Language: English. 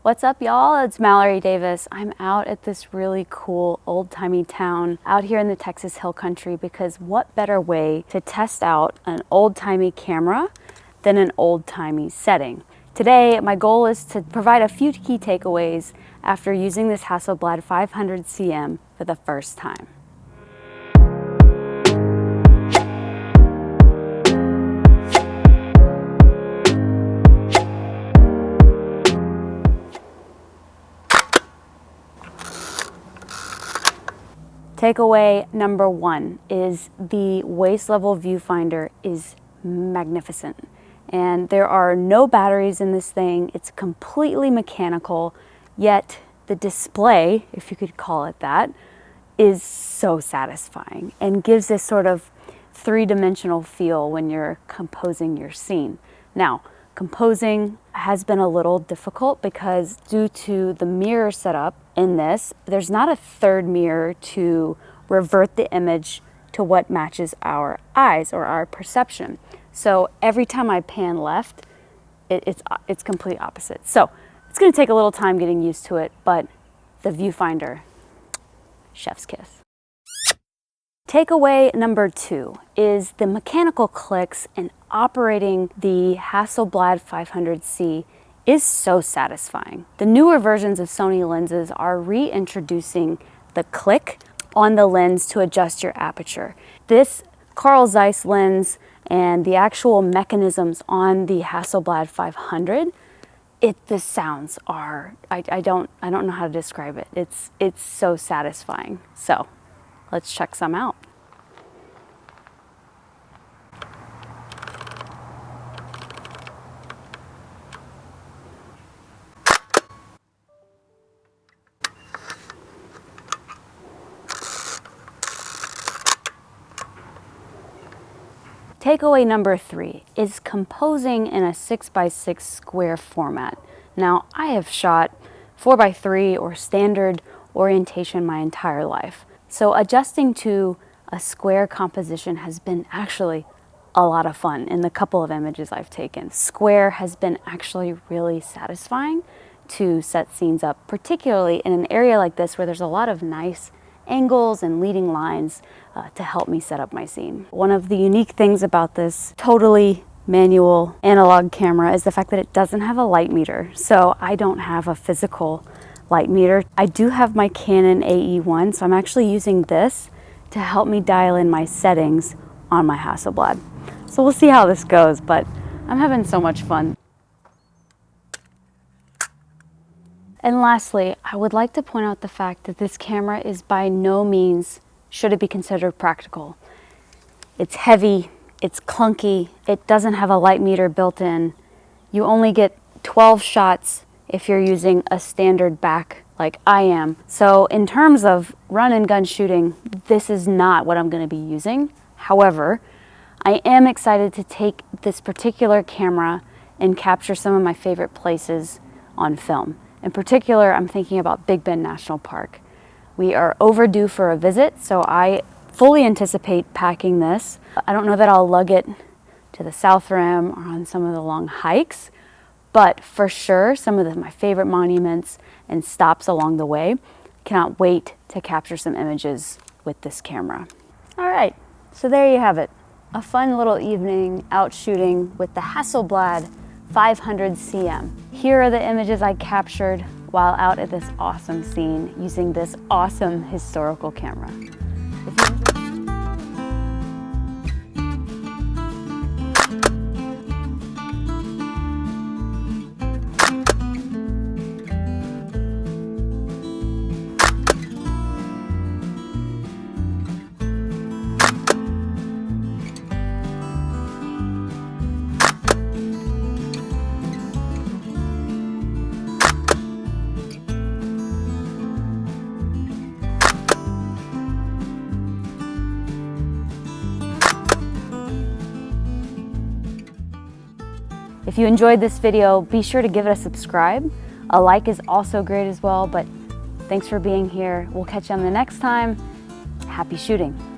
What's up, y'all? It's Mallory Davis. I'm out at this really cool old-timey town out here in the Texas Hill Country because what better way to test out an old-timey camera than an old-timey setting? Today, my goal is to provide a few key takeaways after using this Hasselblad 500 cm for the first time. Takeaway number one is the waist level viewfinder is magnificent. And there are no batteries in this thing. It's completely mechanical, yet the display, if you could call it that, is so satisfying and gives this sort of three-dimensional feel when you're composing your scene. Now, composing has been a little difficult because due to the mirror setup in this, there's not a third mirror to revert the image to what matches our eyes or our perception. So every time I pan left, it's complete opposite. So it's gonna take a little time getting used to it, but the viewfinder, chef's kiss. Takeaway number two is the mechanical clicks and operating the Hasselblad 500C is so satisfying. The newer versions of Sony lenses are reintroducing the click on the lens to adjust your aperture. This Carl Zeiss lens and the actual mechanisms on the Hasselblad 500, the sounds are, I don't know how to describe it. It's so satisfying. So let's check some out. Takeaway number three is composing in a 6x6 square format. Now, I have shot 4x3 or standard orientation my entire life. So adjusting to a square composition has been actually a lot of fun in the couple of images I've taken. Square has been actually really satisfying to set scenes up, particularly in an area like this where there's a lot of nice angles and leading lines to help me set up my scene. One of the unique things about this totally manual analog camera is the fact that it doesn't have a light meter. So I don't have a physical light meter. I do have my Canon AE1, so I'm actually using this to help me dial in my settings on my Hasselblad. So we'll see how this goes, but I'm having so much fun. And lastly, I would like to point out the fact that this camera is by no means should it be considered practical. It's heavy, it's clunky, it doesn't have a light meter built in. You only get 12 shots if you're using a standard back like I am. So in terms of run and gun shooting, this is not what I'm gonna be using. However, I am excited to take this particular camera and capture some of my favorite places on film. In particular, I'm thinking about Big Bend National Park. We are overdue for a visit, so I fully anticipate packing this. I don't know that I'll lug it to the South Rim or on some of the long hikes, but for sure, some of my favorite monuments and stops along the way. Cannot wait to capture some images with this camera. All right, so there you have it. A fun little evening out shooting with the Hasselblad 500 cm. Here are the images I captured while out at this awesome scene using this awesome historical camera. If you enjoyed this video, be sure to give it a subscribe. A like is also great as well, but thanks for being here. We'll catch you on the next time. Happy shooting.